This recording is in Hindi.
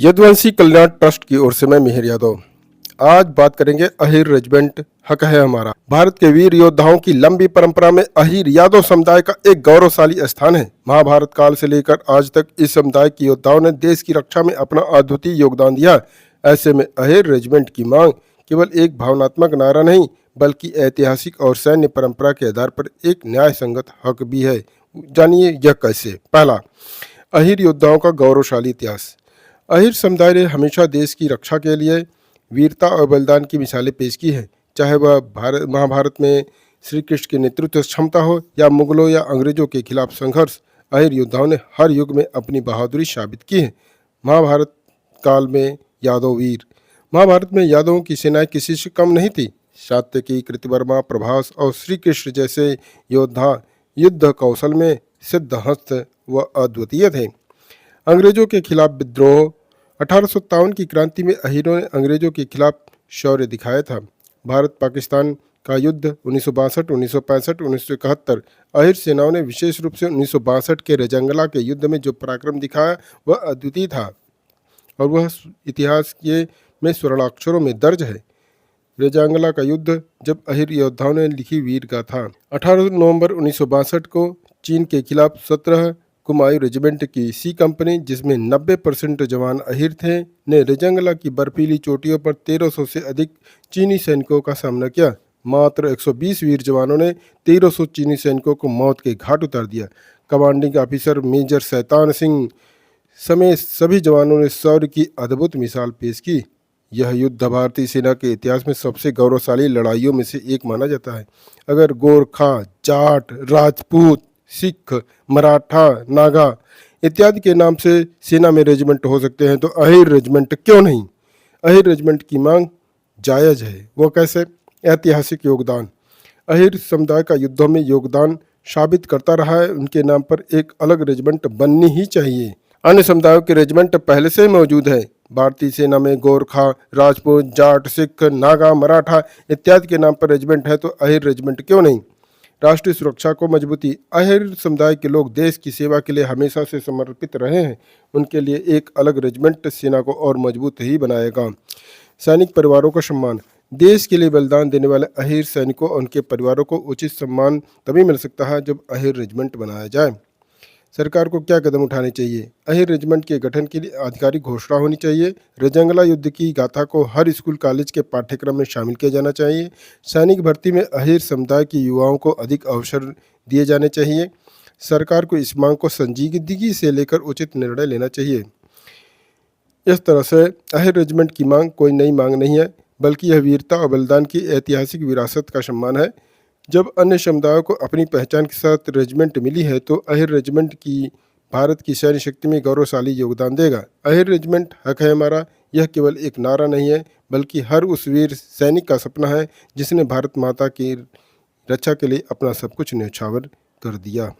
यदुवंशी कल्याण ट्रस्ट की ओर से मैं मिहिर यादव। आज बात करेंगे अहीर रेजिमेंट हक है हमारा। भारत के वीर योद्धाओं की लंबी परंपरा में अहीर यादव समुदाय का एक गौरवशाली स्थान है। महाभारत काल से लेकर आज तक इस समुदाय के योद्धाओं ने देश की रक्षा में अपना अद्वितीय योगदान दिया। ऐसे में अहीर रेजिमेंट की मांग केवल एक भावनात्मक नारा नहीं बल्कि ऐतिहासिक और सैन्य परंपरा के आधार पर एक न्याय संगत हक भी है। जानिए यह कैसे। पहला, अहीर योद्धाओं का गौरवशाली इतिहास। अहीर समुदाय ने हमेशा देश की रक्षा के लिए वीरता और बलिदान की मिसालें पेश की हैं। चाहे वह महाभारत में श्री कृष्ण की नेतृत्व क्षमता हो या मुगलों या अंग्रेजों के खिलाफ संघर्ष, अहीर योद्धाओं ने हर युग में अपनी बहादुरी साबित की है। महाभारत काल में यादव वीर। महाभारत में यादवों की सेनाएं किसी से कम नहीं थी। सात्यकी, कृतवर्मा, प्रभास और श्री कृष्ण जैसे योद्धा युद्ध कौशल में सिद्धहस्त व अद्वितीय थे। अंग्रेजों के खिलाफ विद्रोह। 1857 की क्रांति में अहीरों ने अंग्रेजों के खिलाफ शौर्य दिखाया था। भारत पाकिस्तान का युद्ध 1962, 1965, 1971। अहीर सेनाओं ने विशेष रूप से 1962 के रजंगला के युद्ध में जो पराक्रम दिखाया वह अद्वितीय था और वह इतिहास के में स्वर्णाक्षरों में दर्ज है। रजंगला का युद्ध जब अहीर योद्धाओं ने लिखी वीर गाथा। 18 नवंबर 1962 को चीन के खिलाफ 17 कुमायूं रेजिमेंट की सी कंपनी, जिसमें 90% जवान अहीर थे, ने रजंगला की बर्फीली चोटियों पर 1300 से अधिक चीनी सैनिकों का सामना किया। मात्र 120 वीर जवानों ने 1300 चीनी सैनिकों को मौत के घाट उतार दिया। Commanding officer major Shaitan Singh समेत सभी जवानों ने शौर्य की अद्भुत मिसाल पेश की। यह युद्ध भारतीय सेना के इतिहास में सबसे गौरवशाली लड़ाइयों में से एक माना जाता है। अगर गोरखा, जाट, राजपूत, सिख, मराठा, नागा इत्यादि के नाम से सेना में रेजिमेंट हो सकते हैं तो अहीर रेजिमेंट क्यों नहीं। अहीर रेजिमेंट की मांग जायज़ है। वो कैसे। ऐतिहासिक योगदान। अहीर समुदाय का युद्धों में योगदान साबित करता रहा है। उनके नाम पर एक अलग रेजिमेंट बननी ही चाहिए। अन्य समुदायों के रेजिमेंट पहले से मौजूद है। भारतीय सेना में गोरखा, राजपूत, जाट, सिख, नागा, मराठा इत्यादि के नाम पर रेजिमेंट है तो अहीर रेजिमेंट क्यों नहीं। राष्ट्रीय सुरक्षा को मजबूती। अहीर समुदाय के लोग देश की सेवा के लिए हमेशा से समर्पित रहे हैं। उनके लिए एक अलग रेजिमेंट सेना को और मजबूत ही बनाएगा। सैनिक परिवारों का सम्मान। देश के लिए बलिदान देने वाले अहीर सैनिकों और उनके परिवारों को उचित सम्मान तभी मिल सकता है जब अहीर रेजिमेंट बनाया जाए। सरकार को क्या कदम उठाने चाहिए। अहीर रेजिमेंट के गठन के लिए आधिकारिक घोषणा होनी चाहिए। रजंगला युद्ध की गाथा को हर स्कूल कॉलेज के पाठ्यक्रम में शामिल किया जाना चाहिए। सैनिक भर्ती में अहीर समुदाय के युवाओं को अधिक अवसर दिए जाने चाहिए। सरकार को इस मांग को संजीदगी से लेकर उचित निर्णय लेना चाहिए। इस तरह से अहीर रेजिमेंट की मांग कोई नई मांग नहीं है बल्कि यह वीरता और बलिदान की ऐतिहासिक विरासत का सम्मान है। जब अन्य समुदायों को अपनी पहचान के साथ रेजिमेंट मिली है तो अहीर रेजिमेंट की भारत की सैन्य शक्ति में गौरवशाली योगदान देगा। अहीर रेजिमेंट हक है हमारा यह केवल एक नारा नहीं है बल्कि हर उस वीर सैनिक का सपना है जिसने भारत माता की रक्षा के लिए अपना सब कुछ न्यौछावर कर दिया।